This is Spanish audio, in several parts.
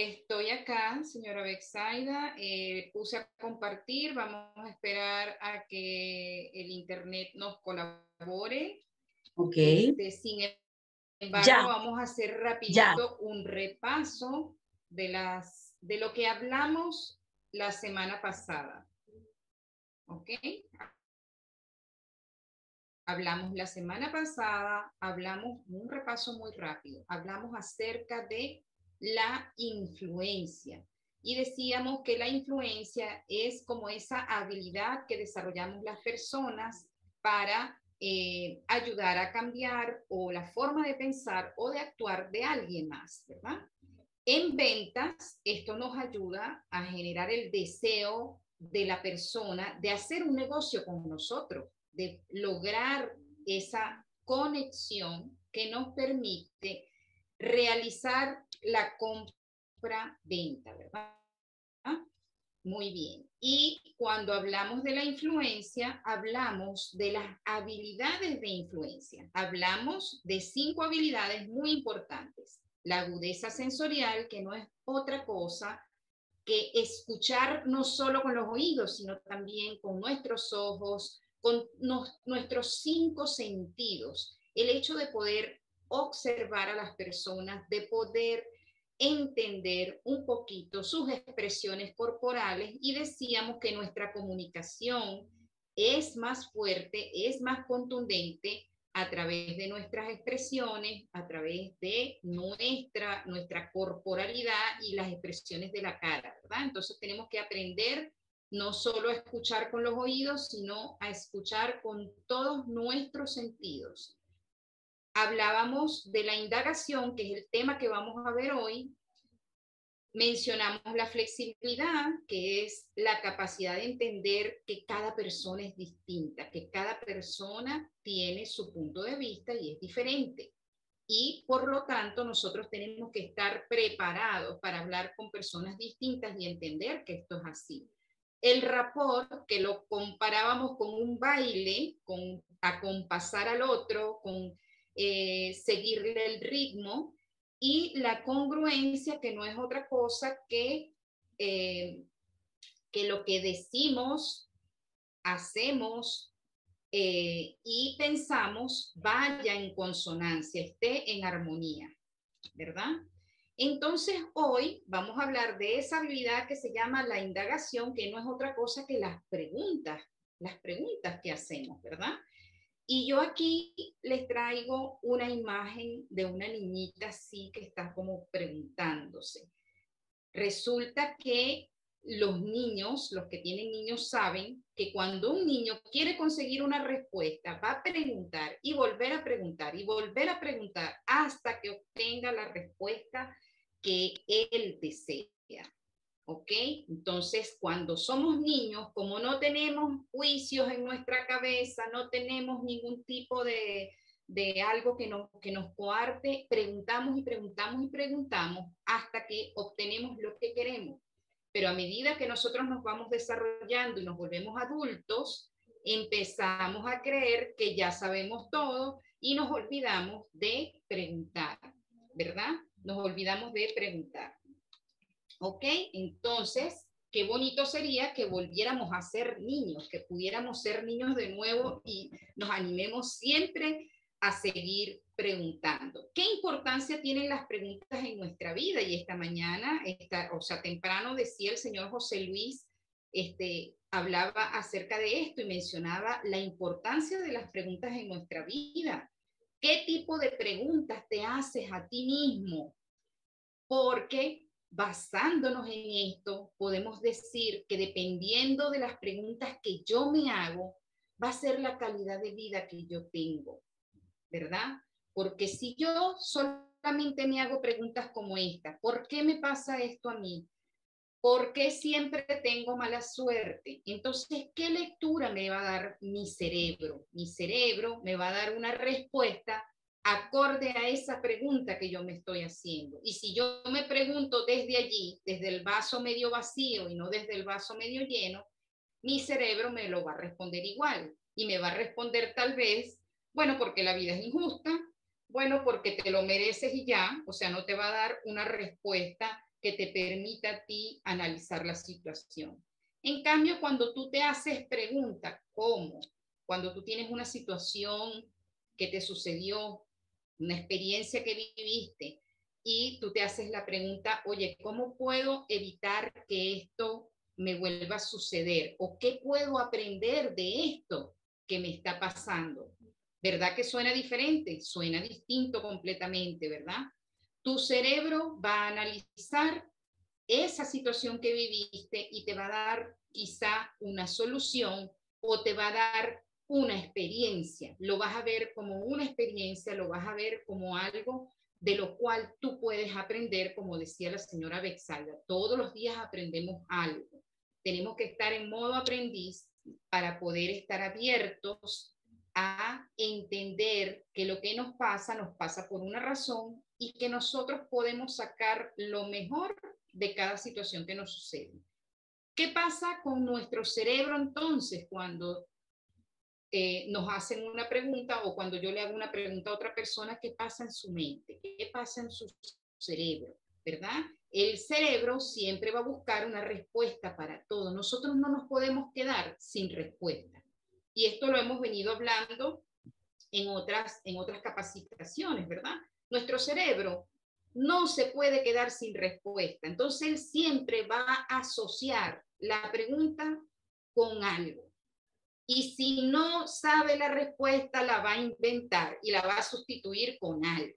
Estoy acá, señora Bexaida. Puse a compartir. Vamos a esperar a que el internet nos colabore. Ok, Sin embargo, ya, vamos a hacer ya. rapidito un repaso de lo que hablamos la semana pasada. ¿Ok? Hablamos la semana pasada, hablamos un repaso muy rápido, hablamos acerca de la influencia y decíamos que la influencia es como esa habilidad que desarrollamos las personas para ayudar a cambiar o la forma de pensar o de actuar de alguien más, ¿verdad? En ventas, esto nos ayuda a generar el deseo de la persona de hacer un negocio con nosotros, de lograr esa conexión que nos permite realizar la compra-venta, ¿verdad? Muy bien. Y cuando hablamos de la influencia, hablamos de las habilidades de influencia. Hablamos de 5 habilidades muy importantes. La agudeza sensorial, que no es otra cosa que escuchar no solo con los oídos, sino también con nuestros ojos, con nuestros 5 sentidos. El hecho de poder observar a las personas, de poder entender un poquito sus expresiones corporales, y decíamos que nuestra comunicación es más fuerte, es más contundente a través de nuestras expresiones, a través de nuestra corporalidad y las expresiones de la cara, ¿verdad? Entonces tenemos que aprender no solo a escuchar con los oídos, sino a escuchar con todos nuestros sentidos. Hablábamos de la indagación, que es el tema que vamos a ver hoy. Mencionamos la flexibilidad, que es la capacidad de entender que cada persona es distinta, que cada persona tiene su punto de vista y es diferente. Y por lo tanto nosotros tenemos que estar preparados para hablar con personas distintas y entender que esto es así. El rapport, que lo comparábamos con un baile, con acompasar al otro, con seguirle el ritmo, y la congruencia, que no es otra cosa que lo que decimos, hacemos y pensamos vaya en consonancia, esté en armonía, ¿verdad? Entonces hoy vamos a hablar de esa habilidad que se llama la indagación, que no es otra cosa que las preguntas que hacemos, ¿verdad? Y yo aquí les traigo una imagen de una niñita así que está como preguntándose. Resulta que los niños, los que tienen niños, saben que cuando un niño quiere conseguir una respuesta, va a preguntar y volver a preguntar y volver a preguntar hasta que obtenga la respuesta que él desea. ¿Ok? Entonces, cuando somos niños, como no tenemos juicios en nuestra cabeza, no tenemos ningún tipo de algo que nos coarte, preguntamos y preguntamos y preguntamos hasta que obtenemos lo que queremos. Pero a medida que nosotros nos vamos desarrollando y nos volvemos adultos, empezamos a creer que ya sabemos todo y nos olvidamos de preguntar, ¿verdad? Nos olvidamos de preguntar. ¿Ok? Entonces, qué bonito sería que volviéramos a ser niños, que pudiéramos ser niños de nuevo y nos animemos siempre a seguir preguntando. ¿Qué importancia tienen las preguntas en nuestra vida? Y esta mañana, temprano decía el señor José Luis, hablaba acerca de esto y mencionaba la importancia de las preguntas en nuestra vida. ¿Qué tipo de preguntas te haces a ti mismo? Porque basándonos en esto, podemos decir que dependiendo de las preguntas que yo me hago, va a ser la calidad de vida que yo tengo, ¿verdad? Porque si yo solamente me hago preguntas como esta, ¿por qué me pasa esto a mí? ¿Por qué siempre tengo mala suerte? Entonces, ¿qué lectura me va a dar mi cerebro? Mi cerebro me va a dar una respuesta acorde a esa pregunta que yo me estoy haciendo. Y si yo me pregunto desde allí, desde el vaso medio vacío y no desde el vaso medio lleno, mi cerebro me lo va a responder igual. Y me va a responder tal vez, bueno, porque la vida es injusta, bueno, porque te lo mereces y ya, o sea, no te va a dar una respuesta que te permita a ti analizar la situación. En cambio, cuando tú te haces preguntas, ¿cómo? Cuando tú tienes una situación que te sucedió, una experiencia que viviste, y tú te haces la pregunta, oye, ¿cómo puedo evitar que esto me vuelva a suceder? ¿O qué puedo aprender de esto que me está pasando? ¿Verdad que suena diferente? Suena distinto completamente, ¿verdad? Tu cerebro va a analizar esa situación que viviste y te va a dar quizá una solución o te va a dar una experiencia. Lo vas a ver como una experiencia, lo vas a ver como algo de lo cual tú puedes aprender, como decía la señora Bexalda. Todos los días aprendemos algo. Tenemos que estar en modo aprendiz para poder estar abiertos a entender que lo que nos pasa por una razón y que nosotros podemos sacar lo mejor de cada situación que nos sucede. ¿Qué pasa con nuestro cerebro entonces cuando nos hacen una pregunta o cuando yo le hago una pregunta a otra persona? ¿Qué pasa en su mente? ¿Qué pasa en su cerebro? ¿Verdad? El cerebro siempre va a buscar una respuesta para todo. Nosotros no nos podemos quedar sin respuesta. Y esto lo hemos venido hablando en otras capacitaciones, ¿verdad? Nuestro cerebro no se puede quedar sin respuesta. Entonces, él siempre va a asociar la pregunta con algo. Y si no sabe la respuesta, la va a inventar y la va a sustituir con algo.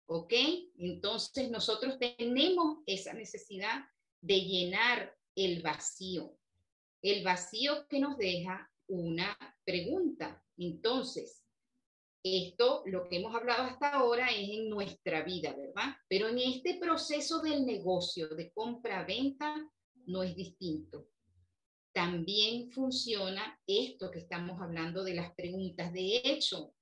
¿Ok? Entonces, nosotros tenemos esa necesidad de llenar el vacío que nos deja una pregunta. Entonces, esto, lo que hemos hablado hasta ahora es en nuestra vida, ¿verdad? Pero en este proceso del negocio de compra-venta no es distinto. También funciona esto que estamos hablando de las preguntas. De hecho,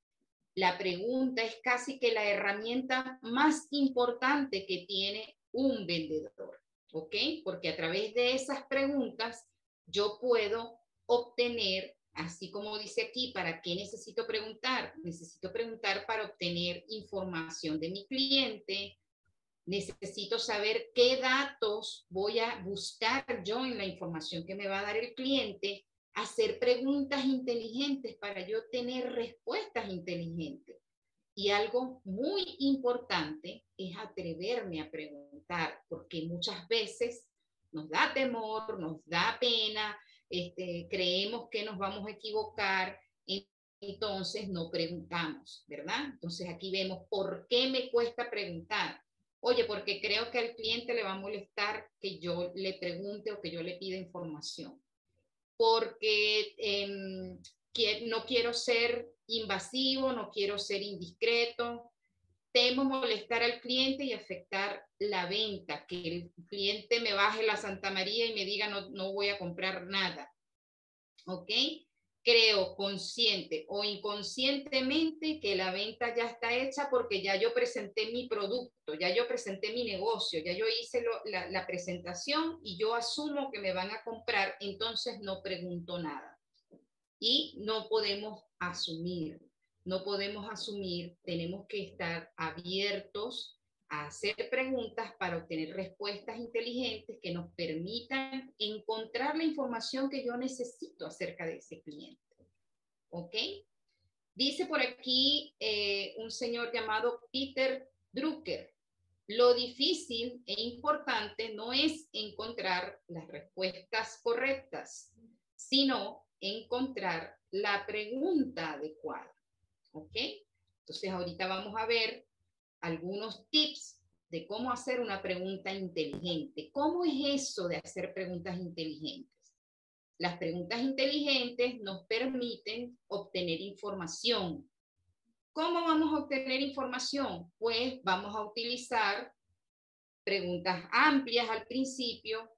la pregunta es casi que la herramienta más importante que tiene un vendedor, ¿ok? Porque a través de esas preguntas yo puedo obtener, así como dice aquí, ¿para qué necesito preguntar? Necesito preguntar para obtener información de mi cliente. Necesito saber qué datos voy a buscar yo en la información que me va a dar el cliente, hacer preguntas inteligentes para yo tener respuestas inteligentes. Y algo muy importante es atreverme a preguntar, porque muchas veces nos da temor, nos da pena, creemos que nos vamos a equivocar, entonces no preguntamos, ¿verdad? Entonces aquí vemos por qué me cuesta preguntar. Oye, porque creo que al cliente le va a molestar que yo le pregunte o que yo le pida información. Porque que no quiero ser invasivo, no quiero ser indiscreto, temo molestar al cliente y afectar la venta, que el cliente me baje la Santa María y me diga no voy a comprar nada. ¿Ok? Creo consciente o inconscientemente que la venta ya está hecha porque ya yo presenté mi producto, ya yo presenté mi negocio, ya yo hice la presentación y yo asumo que me van a comprar, entonces no pregunto nada. Y no podemos asumir, tenemos que estar abiertos a hacer preguntas para obtener respuestas inteligentes que nos permitan encontrar la información que yo necesito acerca de ese cliente. ¿Ok? Dice por aquí un señor llamado Peter Drucker, lo difícil e importante no es encontrar las respuestas correctas, sino encontrar la pregunta adecuada. ¿Ok? Entonces ahorita vamos a ver algunos tips de cómo hacer una pregunta inteligente. ¿Cómo es eso de hacer preguntas inteligentes? Las preguntas inteligentes nos permiten obtener información. ¿Cómo vamos a obtener información? Pues vamos a utilizar preguntas amplias al principio,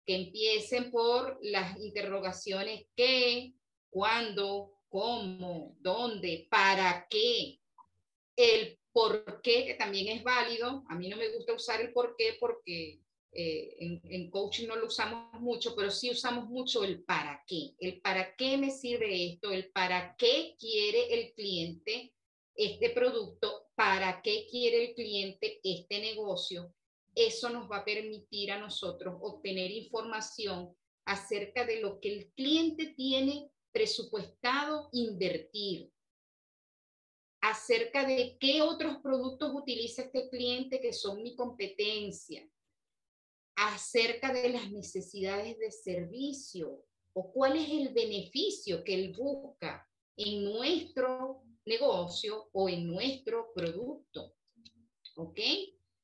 que empiecen por las interrogaciones qué, cuándo, cómo, dónde, para qué, el por qué, que también es válido. A mí no me gusta usar el por qué porque en coaching no lo usamos mucho, pero sí usamos mucho el para qué me sirve esto, el para qué quiere el cliente este producto, para qué quiere el cliente este negocio, eso nos va a permitir a nosotros obtener información acerca de lo que el cliente tiene presupuestado invertir, acerca de qué otros productos utiliza este cliente que son mi competencia, acerca de las necesidades de servicio o cuál es el beneficio que él busca en nuestro negocio o en nuestro producto. ¿Ok?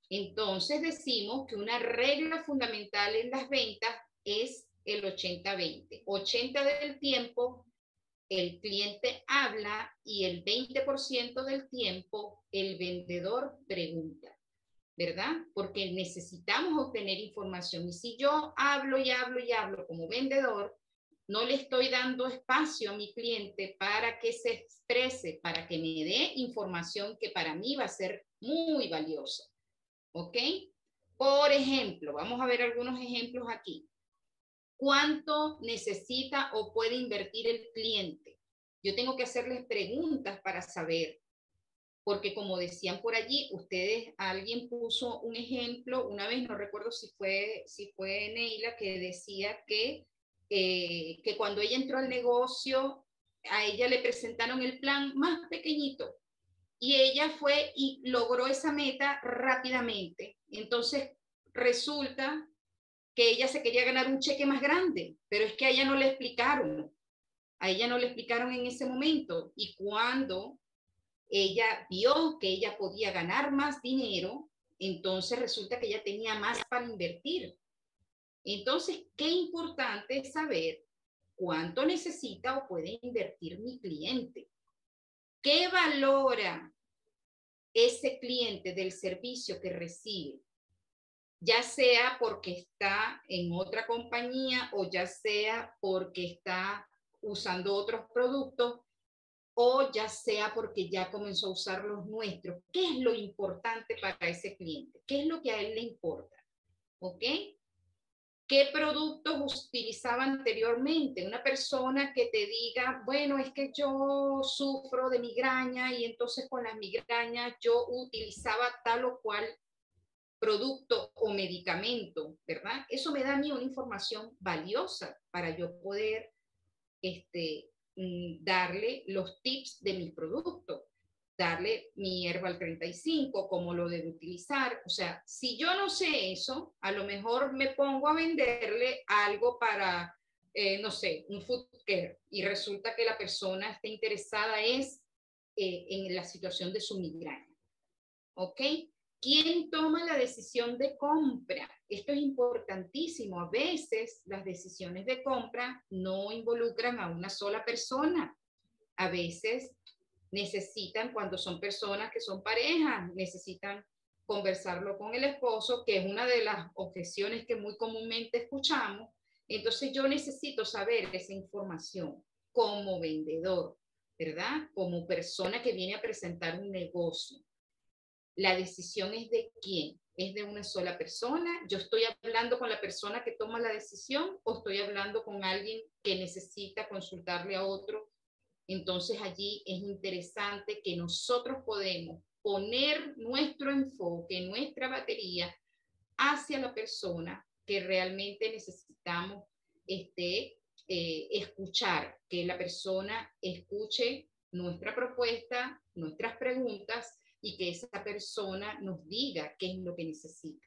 Entonces decimos que una regla fundamental en las ventas es el 80-20. 80 del tiempo el cliente habla y el 20% del tiempo el vendedor pregunta, ¿verdad? Porque necesitamos obtener información. Y si yo hablo y hablo y hablo como vendedor, no le estoy dando espacio a mi cliente para que se exprese, para que me dé información que para mí va a ser muy valiosa. ¿Ok? Por ejemplo, vamos a ver algunos ejemplos aquí. ¿Cuánto necesita o puede invertir el cliente? Yo tengo que hacerles preguntas para saber, porque como decían por allí, ustedes, alguien puso un ejemplo, una vez, no recuerdo si fue Neila, que decía que cuando ella entró al negocio, a ella le presentaron el plan más pequeñito y ella fue y logró esa meta rápidamente. Entonces, resulta que ella se quería ganar un cheque más grande, pero es que a ella no le explicaron. A ella no le explicaron en ese momento. Y cuando ella vio que ella podía ganar más dinero, entonces resulta que ella tenía más para invertir. Entonces, qué importante es saber cuánto necesita o puede invertir mi cliente. ¿Qué valora ese cliente del servicio que recibe? Ya sea porque está en otra compañía o ya sea porque está usando otros productos o ya sea porque ya comenzó a usar los nuestros. ¿Qué es lo importante para ese cliente? ¿Qué es lo que a él le importa? ¿Ok? ¿Qué productos utilizaba anteriormente? Una persona que te diga, bueno, es que yo sufro de migraña y entonces con las migrañas yo utilizaba tal o cual producto o medicamento, ¿verdad? Eso me da a mí una información valiosa para yo poder darle los tips de mi producto, darle mi Herbal 35, cómo lo debo utilizar. O sea, si yo no sé eso, a lo mejor me pongo a venderle algo para, no sé, un food care y resulta que la persona está interesada en la situación de su migraña. ¿Ok? ¿Quién toma la decisión de compra? Esto es importantísimo. A veces las decisiones de compra no involucran a una sola persona. A veces necesitan, cuando son personas que son parejas, necesitan conversarlo con el esposo, que es una de las objeciones que muy comúnmente escuchamos. Entonces yo necesito saber esa información como vendedor, ¿verdad? Como persona que viene a presentar un negocio. La decisión es de quién, es de una sola persona. Yo estoy hablando con la persona que toma la decisión o estoy hablando con alguien que necesita consultarle a otro. Entonces allí es interesante que nosotros podemos poner nuestro enfoque, nuestra batería hacia la persona que realmente necesitamos escuchar, que la persona escuche nuestra propuesta, nuestras preguntas y que esa persona nos diga qué es lo que necesita.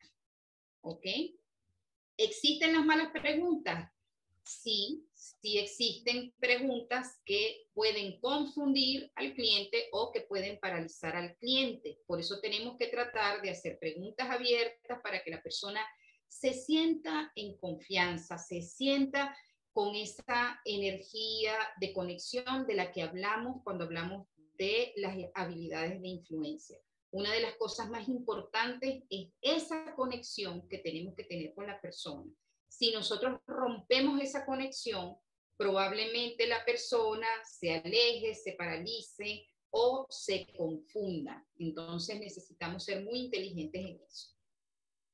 ¿Ok? ¿Existen las malas preguntas? Sí, sí existen preguntas que pueden confundir al cliente o que pueden paralizar al cliente. Por eso tenemos que tratar de hacer preguntas abiertas para que la persona se sienta en confianza, se sienta con esa energía de conexión de la que hablamos cuando hablamos de las habilidades de influencia. Una de las cosas más importantes es esa conexión que tenemos que tener con la persona. Si nosotros rompemos esa conexión, probablemente la persona se aleje, se paralice o se confunda. Entonces necesitamos ser muy inteligentes en eso.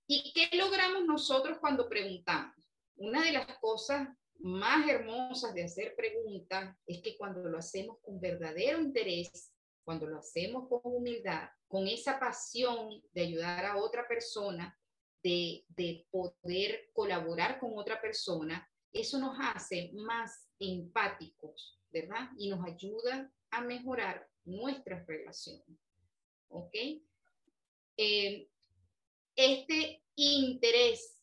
¿Y qué logramos nosotros cuando preguntamos? Una de las cosas más hermosas de hacer preguntas es que cuando lo hacemos con verdadero interés, cuando lo hacemos con humildad, con esa pasión de ayudar a otra persona, de poder colaborar con otra persona, eso nos hace más empáticos, ¿verdad? Y nos ayuda a mejorar nuestras relaciones, ¿ok? Este interés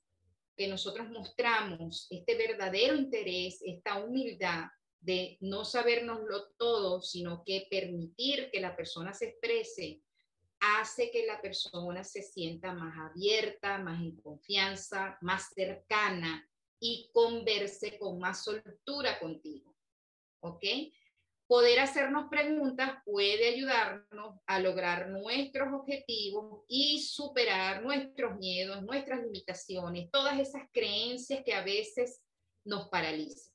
que nosotros mostramos, este verdadero interés, esta humildad de no sabérnoslo todo, sino que permitir que la persona se exprese, hace que la persona se sienta más abierta, más en confianza, más cercana y converse con más soltura contigo, ¿ok? Poder hacernos preguntas puede ayudarnos a lograr nuestros objetivos y superar nuestros miedos, nuestras limitaciones, todas esas creencias que a veces nos paralizan.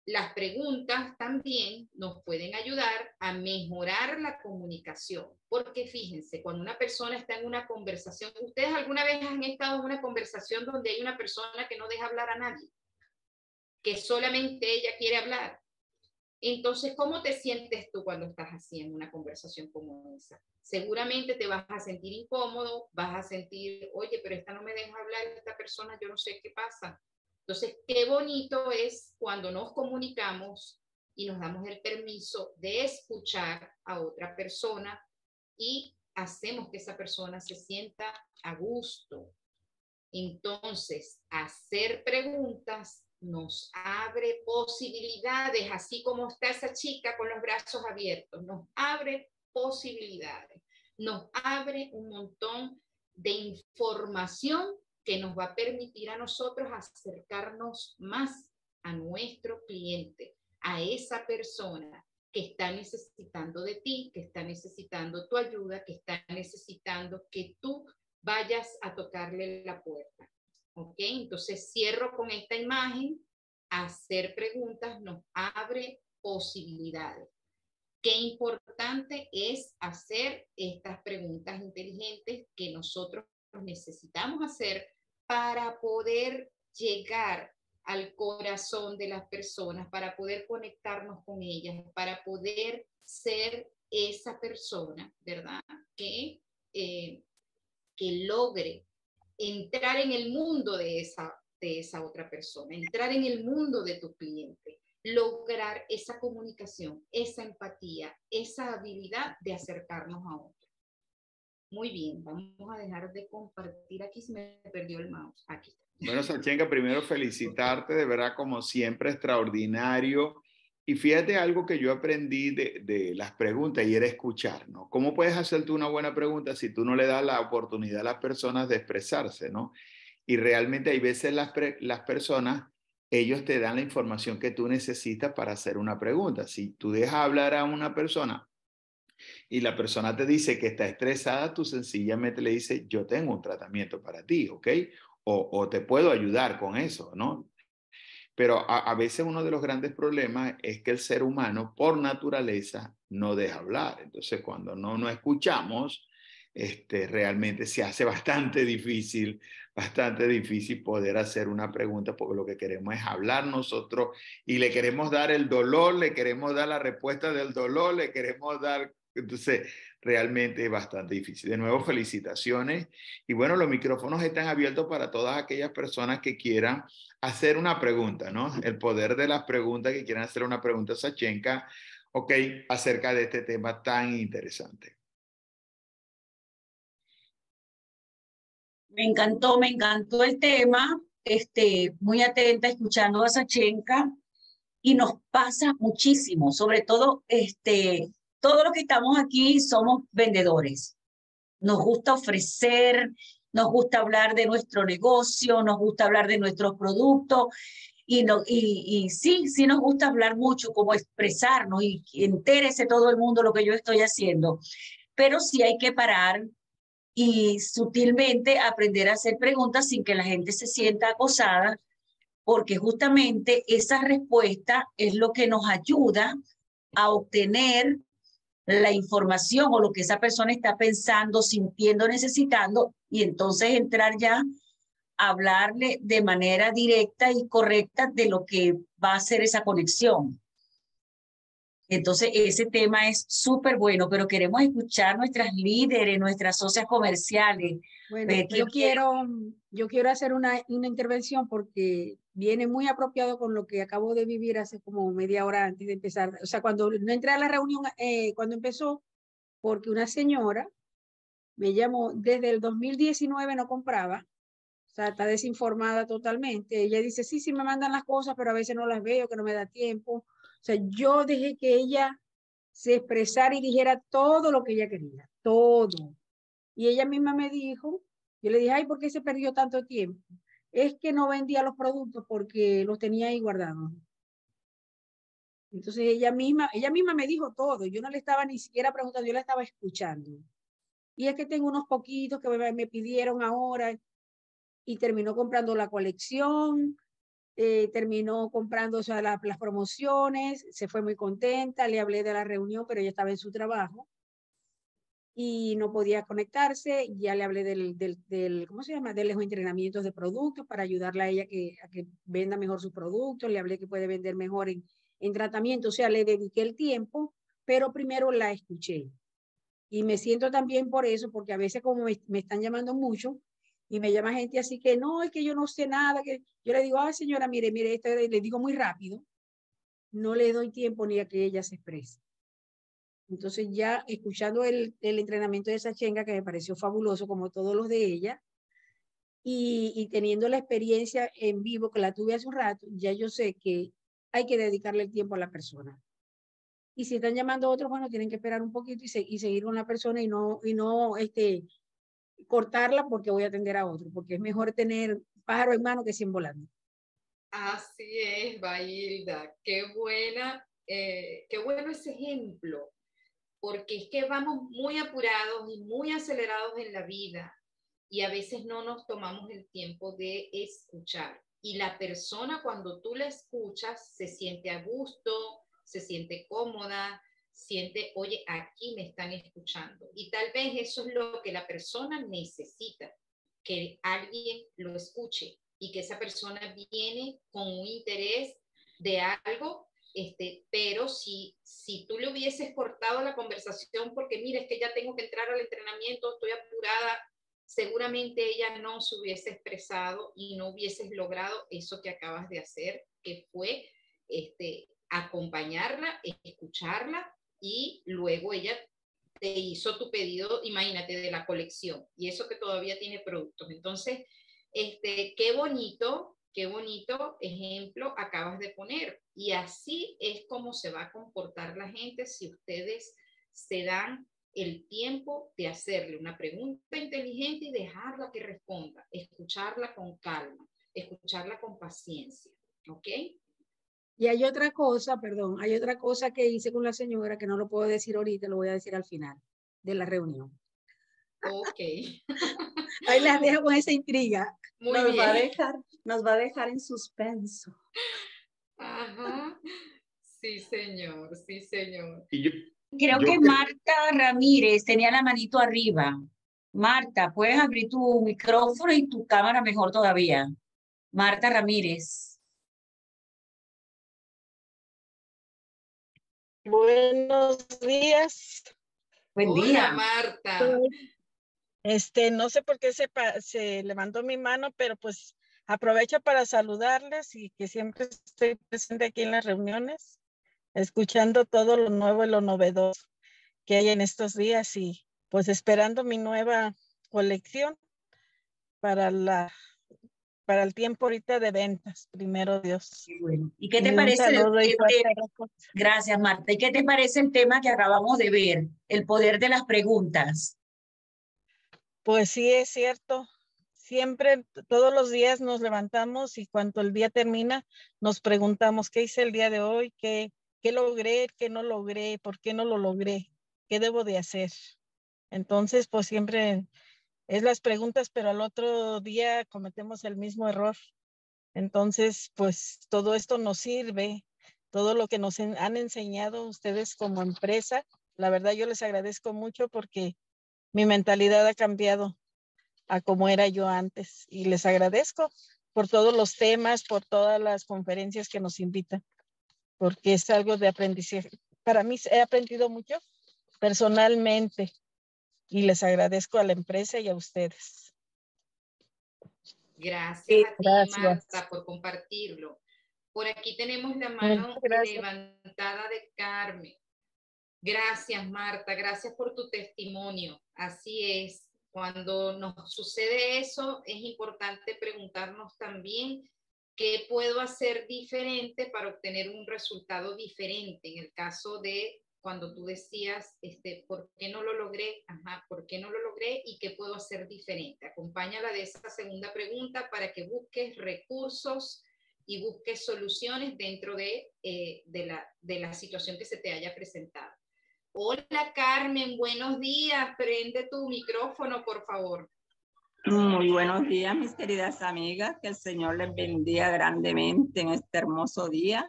Las preguntas también nos pueden ayudar a mejorar la comunicación, porque fíjense, cuando una persona está en una conversación, ¿ustedes alguna vez han estado en una conversación donde hay una persona que no deja hablar a nadie? Que solamente ella quiere hablar. Entonces, ¿cómo te sientes tú cuando estás haciendo una conversación como esa? Seguramente te vas a sentir incómodo, vas a sentir, oye, pero esta no me deja hablar, esta persona, yo no sé qué pasa. Entonces, qué bonito es cuando nos comunicamos y nos damos el permiso de escuchar a otra persona y hacemos que esa persona se sienta a gusto. Entonces, hacer preguntas nos abre posibilidades, así como está esa chica con los brazos abiertos, nos abre posibilidades, nos abre un montón de información que nos va a permitir a nosotros acercarnos más a nuestro cliente, a esa persona que está necesitando de ti, que está necesitando tu ayuda, que está necesitando que tú vayas a tocarle la puerta. ¿Ok? Entonces cierro con esta imagen. Hacer preguntas nos abre posibilidades. Qué importante es hacer estas preguntas inteligentes que nosotros necesitamos hacer para poder llegar al corazón de las personas, para poder conectarnos con ellas, para poder ser esa persona, ¿verdad? Que logre entrar en el mundo de esa otra persona, entrar en el mundo de tu cliente, lograr esa comunicación, esa empatía, esa habilidad de acercarnos a otro. Muy bien, vamos a dejar de compartir aquí, se me perdió el mouse, aquí está. Bueno, Sachenka, primero felicitarte, de verdad, como siempre, extraordinario. Y fíjate algo que yo aprendí de las preguntas y era escuchar, ¿no? ¿Cómo puedes hacerte una buena pregunta si tú no le das la oportunidad a las personas de expresarse, ¿no? Y realmente hay veces las personas, ellos te dan la información que tú necesitas para hacer una pregunta. Si tú dejas hablar a una persona y la persona te dice que está estresada, tú sencillamente le dices, yo tengo un tratamiento para ti, ¿ok? O te puedo ayudar con eso, ¿no? Pero a veces uno de los grandes problemas es que el ser humano, por naturaleza, no deja hablar. Entonces, cuando no escuchamos, realmente se hace bastante difícil poder hacer una pregunta, porque lo que queremos es hablar nosotros y le queremos dar el dolor, le queremos dar la respuesta del dolor, le queremos dar... Entonces, realmente es bastante difícil. De nuevo, felicitaciones. Y bueno, los micrófonos están abiertos para todas aquellas personas que quieran hacer una pregunta, ¿no? El poder de las preguntas, que quieran hacer una pregunta a Sachenka, ok, acerca de este tema tan interesante. Me encantó el tema, muy atenta escuchando a Sachenka, y nos pasa muchísimo, sobre todo, todo lo que estamos aquí somos vendedores. Nos gusta ofrecer, nos gusta hablar de nuestro negocio, nos gusta hablar de nuestros productos, y sí nos gusta hablar mucho, como expresarnos y entérese todo el mundo lo que yo estoy haciendo, pero sí hay que parar y sutilmente aprender a hacer preguntas sin que la gente se sienta acosada, porque justamente esa respuesta es lo que nos ayuda a obtener la información o lo que esa persona está pensando, sintiendo, necesitando, y entonces entrar ya a hablarle de manera directa y correcta de lo que va a hacer esa conexión. Entonces, ese tema es súper bueno, pero queremos escuchar nuestras líderes, nuestras socias comerciales. Bueno, ¿Quién yo quiero hacer una intervención porque viene muy apropiado con lo que acabo de vivir hace como media hora antes de empezar. O sea, cuando no entré a la reunión, cuando empezó, porque una señora me llamó desde el 2019, no compraba, o sea, está desinformada totalmente. Ella dice, sí, sí me mandan las cosas, pero a veces no las veo, que no me da tiempo. O sea, yo dejé que ella se expresara y dijera todo lo que ella quería, todo. Y ella misma me dijo, yo le dije, ay, ¿por qué se perdió tanto tiempo? Es que no vendía los productos porque los tenía ahí guardados. Entonces ella misma me dijo todo. Yo no le estaba ni siquiera preguntando, yo la estaba escuchando. Y es que tengo unos poquitos que me pidieron ahora y terminó comprando la colección, terminó comprando, o sea, las promociones, se fue muy contenta, le hablé de la reunión, pero ella estaba en su trabajo y no podía conectarse. Ya le hablé ¿cómo se llama? De los entrenamientos de productos para ayudarla a ella a que venda mejor sus productos. Le hablé que puede vender mejor en tratamiento. O sea, le dediqué el tiempo, pero primero la escuché. Y me siento también por eso, porque a veces como me están llamando mucho y me llama gente así que no, es que yo no sé nada, que yo le digo, ah, señora, mire, esto le digo muy rápido, no le doy tiempo ni a que ella se exprese. Entonces ya escuchando el entrenamiento de Sachenka, que me pareció fabuloso como todos los de ella, y teniendo la experiencia en vivo que la tuve hace un rato, ya yo sé que hay que dedicarle el tiempo a la persona. Y si están llamando a otros, bueno, tienen que esperar un poquito y seguir con la persona y no cortarla porque voy a atender a otro, porque es mejor tener pájaro en mano que 100 volando. Así es, Bailda. Qué bueno ese ejemplo, porque es que vamos muy apurados y muy acelerados en la vida y a veces no nos tomamos el tiempo de escuchar. Y la persona cuando tú la escuchas se siente a gusto, se siente cómoda, siente, oye, aquí me están escuchando. Y tal vez eso es lo que la persona necesita, que alguien lo escuche y que esa persona viene con un interés de algo, pero si tú le hubieses cortado la conversación porque mira, es que ya tengo que entrar al entrenamiento, estoy apurada, seguramente ella no se hubiese expresado y no hubieses logrado eso que acabas de hacer, que fue acompañarla, escucharla y luego ella te hizo tu pedido, imagínate, de la colección y eso que todavía tiene productos. Entonces, qué bonito ejemplo acabas de poner. Y así es como se va a comportar la gente si ustedes se dan el tiempo de hacerle una pregunta inteligente y dejarla que responda, escucharla con calma, escucharla con paciencia, ¿ok? Y hay otra cosa, perdón, hay otra cosa que hice con la señora que no lo puedo decir ahorita, lo voy a decir al final de la reunión. Ok. Ahí las dejo con esa intriga. Muy bien. Nos va a dejar en suspenso. Ajá. Sí, señor, sí, señor. Y yo, Creo que Marta Ramírez tenía la manito arriba. Marta, puedes abrir tu micrófono y tu cámara mejor todavía. Marta Ramírez. Buenos días. Buen Hola, día. Marta. No sé por qué se levantó mi mano, pero pues aprovecho para saludarles y que siempre estoy presente aquí en las reuniones, escuchando todo lo nuevo y lo novedoso que hay en estos días y pues esperando mi nueva colección para el tiempo ahorita de ventas, primero Dios. Bueno, ¿y qué te Un parece saludo y fuerte Gracias, Marta. ¿Y qué te parece el tema que acabamos de ver? El poder de las preguntas. Pues sí, es cierto. Siempre, todos los días nos levantamos y cuando el día termina, nos preguntamos qué hice el día de hoy, qué logré, qué no logré, por qué no lo logré, qué debo de hacer. Entonces, pues siempre es las preguntas, pero al otro día cometemos el mismo error. Entonces, pues todo esto nos sirve, todo lo que nos han enseñado ustedes como empresa. La verdad, yo les agradezco mucho porque mi mentalidad ha cambiado a como era yo antes y les agradezco por todos los temas, por todas las conferencias que nos invitan, porque es algo de para mí he aprendido mucho personalmente y les agradezco a la empresa y a ustedes. Gracias a ti, Gracias. Marta, por compartirlo. Por aquí tenemos la mano levantada de Carmen. Gracias, Marta. Gracias por tu testimonio. Así es. Cuando nos sucede eso, es importante preguntarnos también qué puedo hacer diferente para obtener un resultado diferente. En el caso de cuando tú decías, ¿por qué no lo logré? Ajá, ¿por qué no lo logré? ¿Y qué puedo hacer diferente? Acompáñala de esa segunda pregunta para que busques recursos y busques soluciones dentro de la situación que se te haya presentado. Hola, Carmen, buenos días. Prende tu micrófono, por favor. Muy buenos días, mis queridas amigas. Que el Señor les bendiga grandemente en este hermoso día.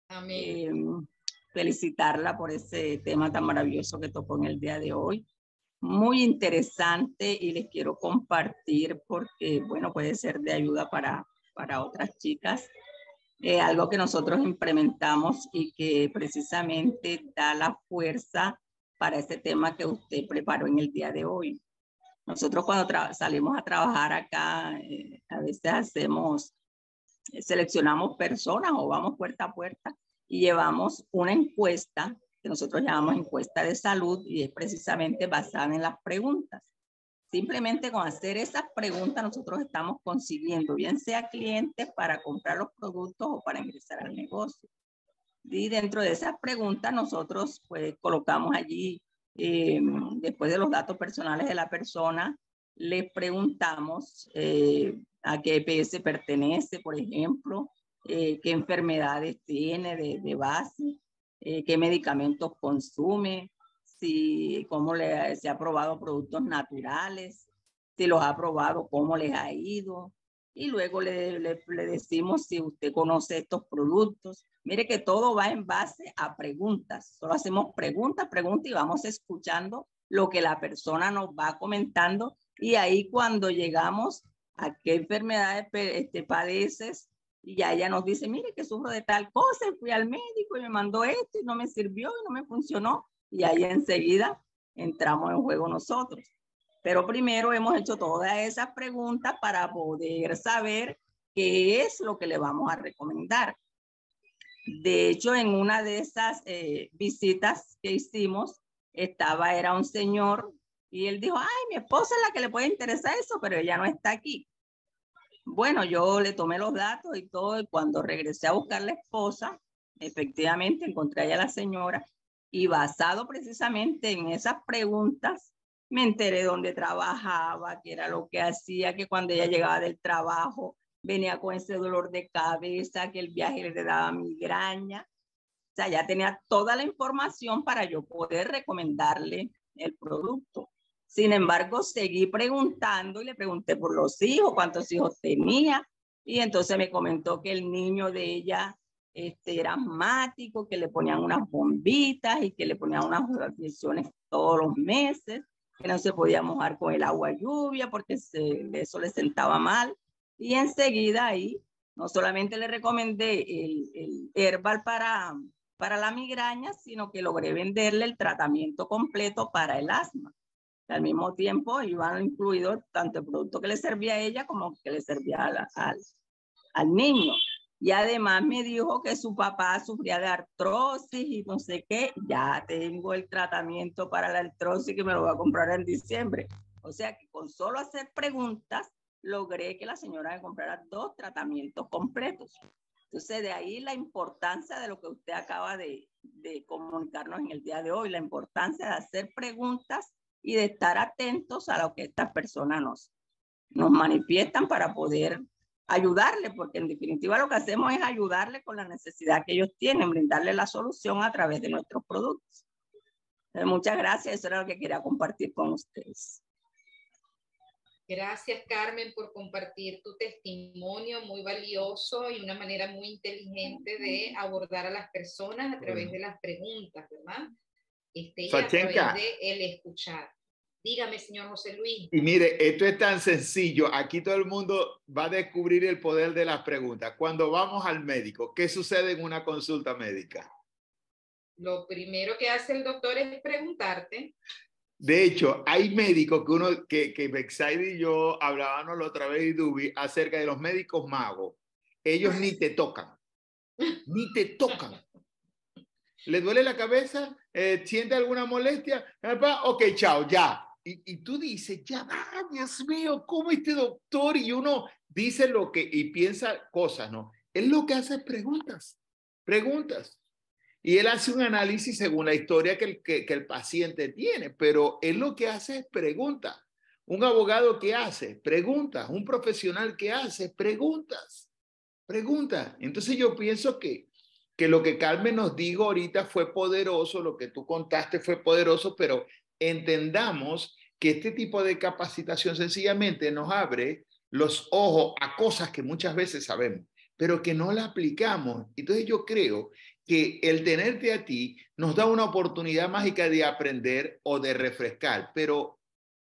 Amén. Felicitarla por ese tema tan maravilloso que tocó en el día de hoy. Muy interesante y les quiero compartir porque, bueno, puede ser de ayuda para otras chicas. Algo que nosotros implementamos y que precisamente da la fuerza para ese tema que usted preparó en el día de hoy. Nosotros cuando salimos a trabajar acá, a veces seleccionamos personas o vamos puerta a puerta y llevamos una encuesta que nosotros llamamos encuesta de salud y es precisamente basada en las preguntas. Simplemente con hacer esas preguntas nosotros estamos consiguiendo, bien sea clientes para comprar los productos o para ingresar al negocio. Y dentro de esas preguntas nosotros pues colocamos allí, después de los datos personales de la persona, les preguntamos a qué EPS pertenece, por ejemplo, qué enfermedades tiene de base, qué medicamentos consume, cómo se ha probado productos naturales, si los ha probado, cómo les ha ido. Y luego le decimos si usted conoce estos productos. Mire que todo va en base a preguntas. Solo hacemos preguntas y vamos escuchando lo que la persona nos va comentando. Y ahí cuando llegamos a qué enfermedades padeces, y ya ella nos dice, mire que sufro de tal cosa, fui al médico y me mandó esto y no me sirvió y no me funcionó. Y ahí enseguida entramos en juego nosotros. Pero primero hemos hecho todas esas preguntas para poder saber qué es lo que le vamos a recomendar. De hecho, en una de esas visitas que hicimos, era un señor y él dijo, ay, mi esposa es la que le puede interesar eso, pero ella no está aquí. Bueno, yo le tomé los datos y todo, y cuando regresé a buscar la esposa, efectivamente encontré a la señora, y basado precisamente en esas preguntas, me enteré dónde trabajaba, qué era lo que hacía, que cuando ella llegaba del trabajo venía con ese dolor de cabeza, que el viaje le daba migraña. O sea, ya tenía toda la información para yo poder recomendarle el producto. Sin embargo, seguí preguntando y le pregunté por los hijos, cuántos hijos tenía. Y entonces me comentó que el niño de ella era asmático, que le ponían unas bombitas y que le ponían unas inyecciones todos los meses, que no se podía mojar con el agua lluvia porque eso le sentaba mal. Y enseguida ahí, no solamente le recomendé el herbal para la migraña, sino que logré venderle el tratamiento completo para el asma. Al mismo tiempo iban incluidos tanto el producto que le servía a ella como que le servía al niño. Y además me dijo que su papá sufría de artrosis y no sé qué. Ya tengo el tratamiento para la artrosis que me lo voy a comprar en diciembre. O sea que con solo hacer preguntas logré que la señora me comprara 2 tratamientos completos. Entonces de ahí la importancia de lo que usted acaba de comunicarnos en el día de hoy, la importancia de hacer preguntas y de estar atentos a lo que estas personas nos manifiestan para poder ayudarle, porque en definitiva lo que hacemos es ayudarle con la necesidad que ellos tienen, brindarle la solución a través de nuestros productos. Entonces, muchas gracias, eso era lo que quería compartir con ustedes. Gracias, Carmen, por compartir tu testimonio muy valioso y una manera muy inteligente de abordar a las personas a través de las preguntas, ¿verdad? Y a través de el escuchar. Dígame, señor José Luis. Y mire, esto es tan sencillo. Aquí todo el mundo va a descubrir el poder de las preguntas. Cuando vamos al médico, ¿qué sucede en una consulta médica? Lo primero que hace el doctor es preguntarte. De hecho, hay médicos que Bexaide y yo hablábamos la otra vez y Dubi acerca de los médicos magos. Ellos ni te tocan, ni te tocan. ¿Le duele la cabeza? ¿Siente alguna molestia? Ok, chao, ya. Y tú dices, ya va, Dios mío, ¿cómo este doctor? Y uno dice lo que y piensa cosas, ¿no? Él lo que hace es preguntas, preguntas. Y él hace un análisis según la historia que el paciente tiene, pero él lo que hace es preguntas. Un abogado que hace preguntas, un profesional que hace preguntas, preguntas. Entonces yo pienso que lo que Carmen nos dijo ahorita fue poderoso, lo que tú contaste fue poderoso, pero entendamos que este tipo de capacitación sencillamente nos abre los ojos a cosas que muchas veces sabemos, pero que no la aplicamos. Entonces yo creo que el tenerte a ti nos da una oportunidad mágica de aprender o de refrescar, pero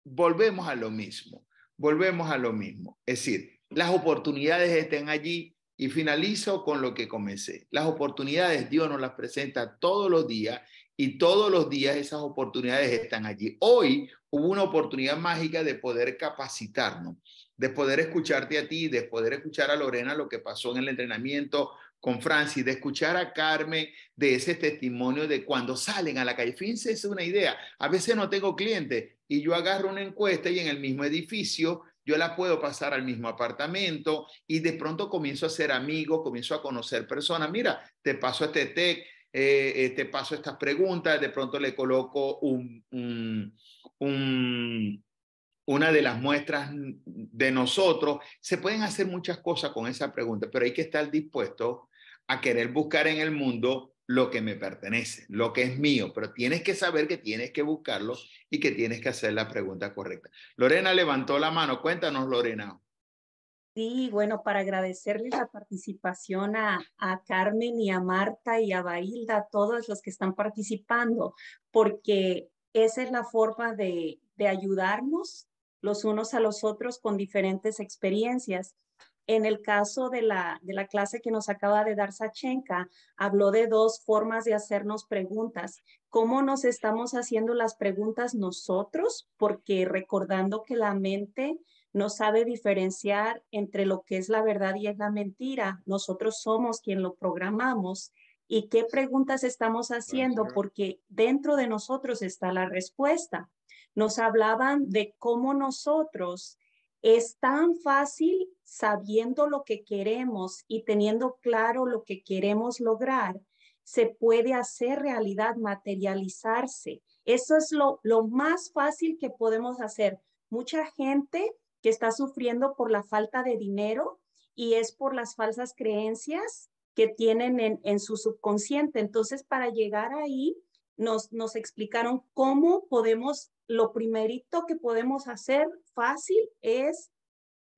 volvemos a lo mismo, volvemos a lo mismo. Es decir, las oportunidades están allí y finalizo con lo que comencé. Las oportunidades Dios nos las presenta todos los días y todos los días esas oportunidades están allí. Hoy hubo una oportunidad mágica de poder capacitarnos, de poder escucharte a ti, de poder escuchar a Lorena lo que pasó en el entrenamiento con Francis, de escuchar a Carmen de ese testimonio de cuando salen a la calle. Fíjense, es una idea. A veces no tengo clientes y yo agarro una encuesta y en el mismo edificio yo la puedo pasar al mismo apartamento y de pronto comienzo a ser amigo, comienzo a conocer personas. Mira, te paso este tech, te paso estas preguntas, de pronto le coloco una de las muestras de nosotros. Se pueden hacer muchas cosas con esa pregunta, pero hay que estar dispuesto a querer buscar en el mundo lo que me pertenece, lo que es mío, pero tienes que saber que tienes que buscarlo y que tienes que hacer la pregunta correcta. Lorena levantó la mano. Cuéntanos, Lorena. Sí, bueno, para agradecerles la participación a Carmen y a Marta y a Bailda, a todos los que están participando, porque esa es la forma de ayudarnos los unos a los otros con diferentes experiencias. En el caso de la clase que nos acaba de dar Sachenka, habló de dos formas de hacernos preguntas. ¿Cómo nos estamos haciendo las preguntas nosotros? Porque recordando que la mente no sabe diferenciar entre lo que es la verdad y es la mentira. Nosotros somos quien lo programamos. ¿Y qué preguntas estamos haciendo? Porque dentro de nosotros está la respuesta. Nos hablaban de cómo nosotros es tan fácil sabiendo lo que queremos y teniendo claro lo que queremos lograr, se puede hacer realidad, materializarse. Eso es lo más fácil que podemos hacer. Mucha gente que está sufriendo por la falta de dinero y es por las falsas creencias que tienen en su subconsciente. Entonces, para llegar ahí, nos explicaron cómo podemos, lo primerito que podemos hacer fácil es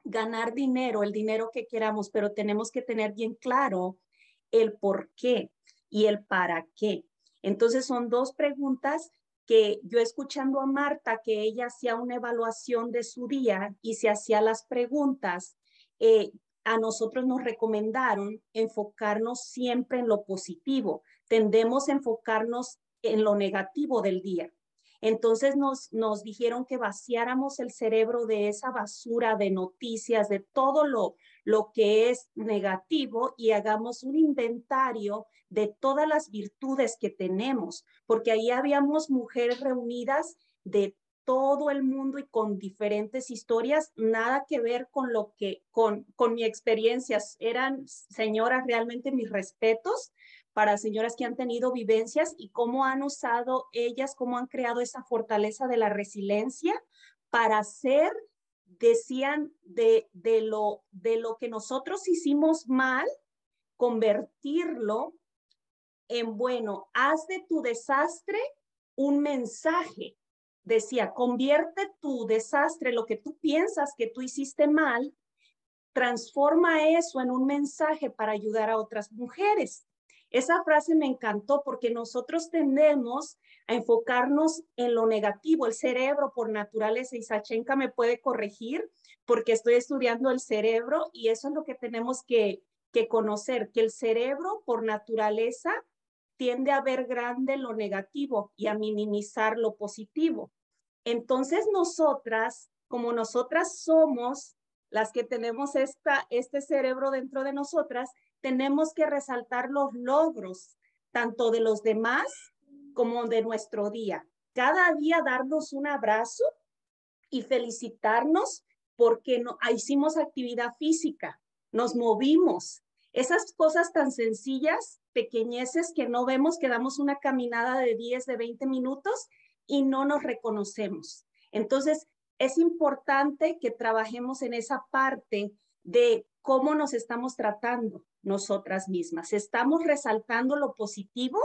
ganar dinero, el dinero que queramos, pero tenemos que tener bien claro el por qué y el para qué. Entonces son dos preguntas que yo escuchando a Marta, que ella hacía una evaluación de su día y se hacía las preguntas, a nosotros nos recomendaron enfocarnos siempre en lo positivo. Tendemos a enfocarnos en lo negativo del día. Entonces nos dijeron que vaciáramos el cerebro de esa basura de noticias, de todo lo que es negativo y hagamos un inventario de todas las virtudes que tenemos, porque ahí habíamos mujeres reunidas de todo el mundo y con diferentes historias, nada que ver con lo que, con mi experiencia. Eran señoras, realmente mis respetos para señoras que han tenido vivencias y cómo han usado ellas, cómo han creado esa fortaleza de la resiliencia para hacer, decían, de lo que nosotros hicimos mal, convertirlo en, bueno, haz de tu desastre un mensaje. Decía, convierte tu desastre, lo que tú piensas que tú hiciste mal, transforma eso en un mensaje para ayudar a otras mujeres. Esa frase me encantó porque nosotros tendemos a enfocarnos en lo negativo. El cerebro por naturaleza, y Sachenka me puede corregir porque estoy estudiando el cerebro y eso es lo que tenemos que conocer, que el cerebro por naturaleza tiende a ver grande lo negativo y a minimizar lo positivo. Entonces nosotras, como nosotras somos las que tenemos este cerebro dentro de nosotras, tenemos que resaltar los logros, tanto de los demás como de nuestro día. Cada día darnos un abrazo y felicitarnos porque hicimos actividad física, nos movimos. Esas cosas tan sencillas, pequeñeces que no vemos, que damos una caminada de 10, de 20 minutos y no nos reconocemos. Entonces, es importante que trabajemos en esa parte de cómo nos estamos tratando nosotras mismas. Estamos resaltando lo positivo,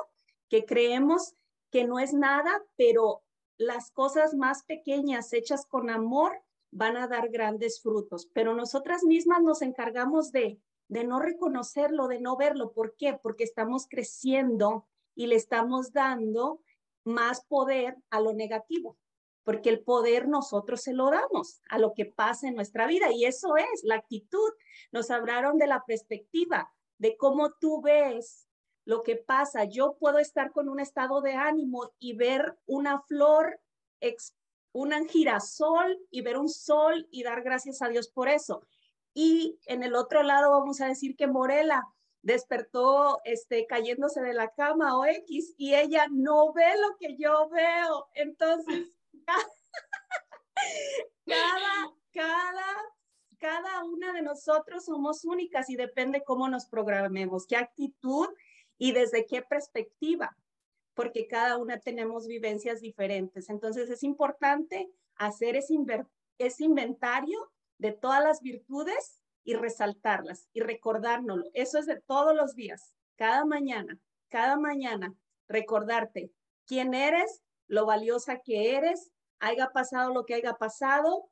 que creemos que no es nada, pero las cosas más pequeñas hechas con amor van a dar grandes frutos. Pero nosotras mismas nos encargamos de no reconocerlo, de no verlo. ¿Por qué? Porque estamos creciendo y le estamos dando más poder a lo negativo, porque el poder nosotros se lo damos a lo que pasa en nuestra vida, y eso es la actitud. Nos hablaron de la perspectiva, de cómo tú ves lo que pasa. Yo puedo estar con un estado de ánimo y ver una flor, un girasol, y ver un sol y dar gracias a Dios por eso. Y en el otro lado vamos a decir que Morela despertó cayéndose de la cama o X, y ella no ve lo que yo veo. Entonces, cada una de nosotros somos únicas, y depende cómo nos programemos, qué actitud y desde qué perspectiva, porque cada una tenemos vivencias diferentes. Entonces es importante hacer ese inventario de todas las virtudes y resaltarlas y recordárnoslo. Eso es de todos los días, cada mañana, recordarte quién eres, lo valiosa que eres, haya pasado lo que haya pasado.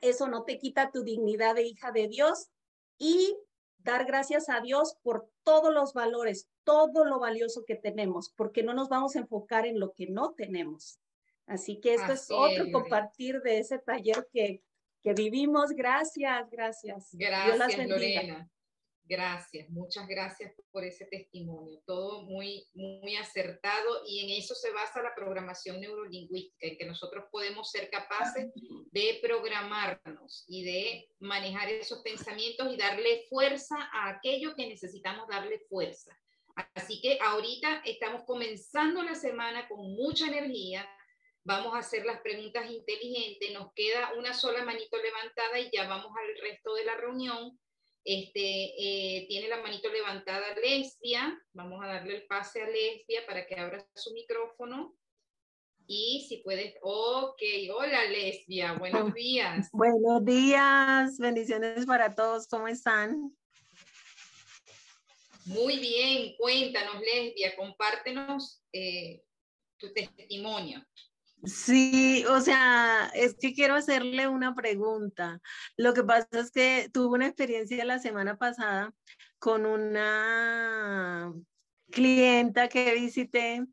Eso no te quita tu dignidad de hija de Dios, y dar gracias a Dios por todos los valores, todo lo valioso que tenemos, porque no nos vamos a enfocar en lo que no tenemos. Así que esto es otro compartir de ese taller que vivimos. Gracias. Dios las bendiga. Lorena. Gracias, muchas gracias por ese testimonio. Todo muy, muy acertado, y en eso se basa la programación neurolingüística, en que nosotros podemos ser capaces de programarnos y de manejar esos pensamientos y darle fuerza a aquello que necesitamos darle fuerza. Así que ahorita estamos comenzando la semana con mucha energía. Vamos a hacer las preguntas inteligentes. Nos queda una sola manito levantada y ya vamos al resto de la reunión. Tiene la manito levantada Lesbia. Vamos a darle el pase a Lesbia para que abra su micrófono. Y si puedes, ok, hola Lesbia, buenos días. Buenos días, bendiciones para todos, ¿cómo están? Muy bien, cuéntanos Lesbia, compártenos tu testimonio. Sí, o sea, es que quiero hacerle una pregunta. Lo que pasa es que tuve una experiencia la semana pasada con una clienta que visité,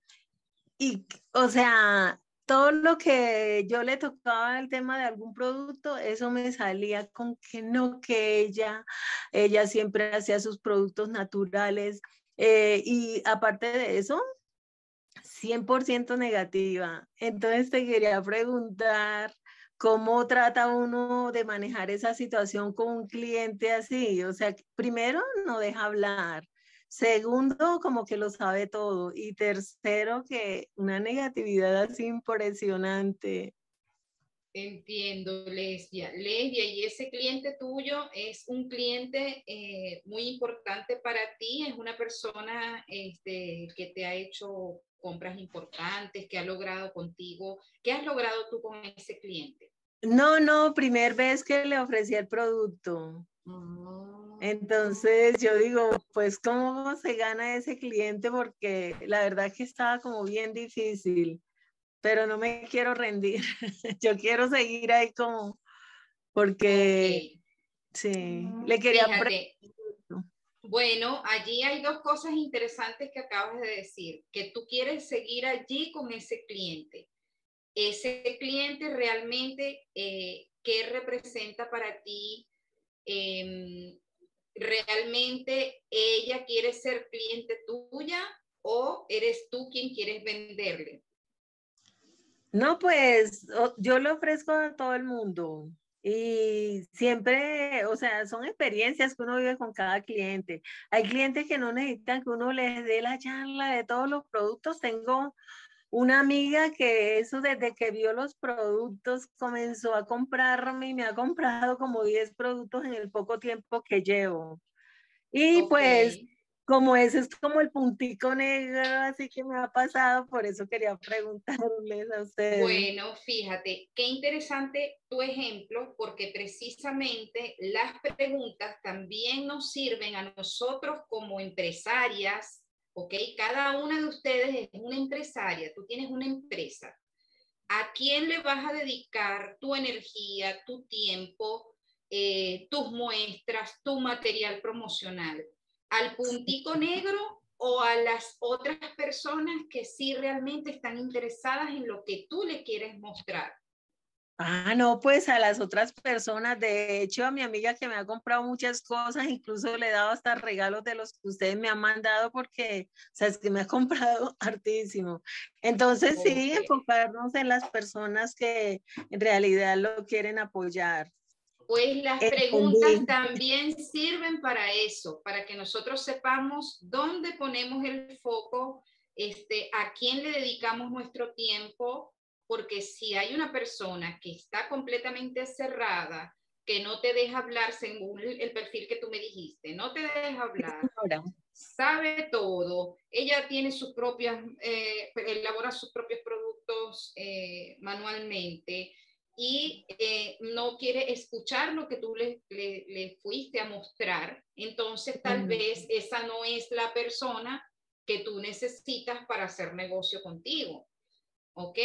y, o sea, todo lo que yo le tocaba el tema de algún producto, eso me salía con que no, que ella siempre hacía sus productos naturales, y aparte de eso, 100% negativa. Entonces te quería preguntar, ¿cómo trata uno de manejar esa situación con un cliente así? O sea, primero, no deja hablar. Segundo, como que lo sabe todo. Y tercero, que una negatividad así impresionante. Entiendo, Lesbia. Lesbia, ¿y ese cliente tuyo es un cliente muy importante para ti? ¿Es una persona que te ha hecho compras importantes, que ha logrado contigo? ¿Qué has logrado tú con ese cliente? No, primera vez que le ofrecí el producto. Entonces yo digo, pues ¿cómo se gana ese cliente? Porque la verdad es que estaba como bien difícil, pero no me quiero rendir. Yo quiero seguir ahí como, porque sí, le quería preguntar. Bueno, allí hay dos cosas interesantes que acabas de decir, que tú quieres seguir allí con ese cliente. Ese cliente realmente, ¿qué representa para ti? ¿Realmente ella quiere ser cliente tuya o eres tú quien quieres venderle? No, pues yo lo ofrezco a todo el mundo y siempre, o sea, son experiencias que uno vive con cada cliente. Hay clientes que no necesitan que uno les dé la charla de todos los productos. Tengo una amiga que eso desde que vio los productos comenzó a comprarme y me ha comprado como 10 productos en el poco tiempo que llevo. Y Ok. pues como ese es como el puntico negro, así que me ha pasado, por eso quería preguntarles a ustedes. Bueno, fíjate, qué interesante tu ejemplo, porque precisamente las preguntas también nos sirven a nosotros como empresarias, ¿ok? Cada una de ustedes es una empresaria, tú tienes una empresa. ¿A quién le vas a dedicar tu energía, tu tiempo, tus muestras, tu material promocional? ¿Al puntico negro o a las otras personas que sí realmente están interesadas en lo que tú le quieres mostrar? Ah, no, pues a las otras personas, de hecho a mi amiga que me ha comprado muchas cosas, incluso le he dado hasta regalos de los que ustedes me han mandado porque, o sea, es que me ha comprado hartísimo. Entonces sí, Ok. enfocarnos en las personas que en realidad lo quieren apoyar. Pues las preguntas Entendí. también sirven para eso, para que nosotros sepamos dónde ponemos el foco, a quién le dedicamos nuestro tiempo, porque si hay una persona que está completamente cerrada, que no te deja hablar según el perfil que tú me dijiste, no te deja hablar, Ahora, sabe todo, ella tiene sus propias, elabora sus propios productos manualmente, y no quiere escuchar lo que tú le fuiste a mostrar, entonces tal vez esa no es la persona que tú necesitas para hacer negocio contigo, ¿ok?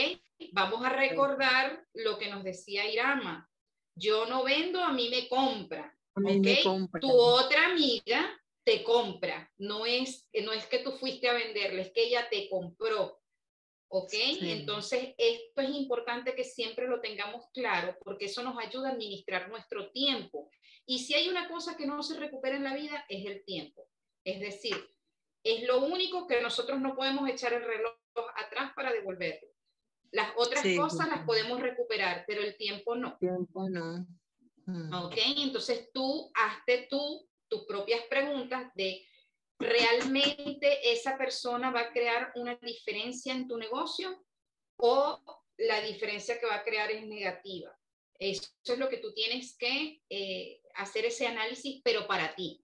Vamos a recordar lo que nos decía Irama. Yo no vendo, a mí me compra, a mí ¿ok? me compran. Tu otra amiga te compra, no es que tú fuiste a venderle, es que ella te compró. ¿Ok? Sí. Entonces, esto es importante que siempre lo tengamos claro porque eso nos ayuda a administrar nuestro tiempo. Y si hay una cosa que no se recupera en la vida, es el tiempo. Es decir, es lo único que nosotros no podemos echar el reloj atrás para devolverlo. Las otras Sí, cosas las podemos recuperar, pero el tiempo no. tiempo no. ¿Ok? Entonces, tú hazte tus propias preguntas de ¿realmente esa persona va a crear una diferencia en tu negocio o la diferencia que va a crear es negativa? Eso es lo que tú tienes que hacer ese análisis, pero para ti.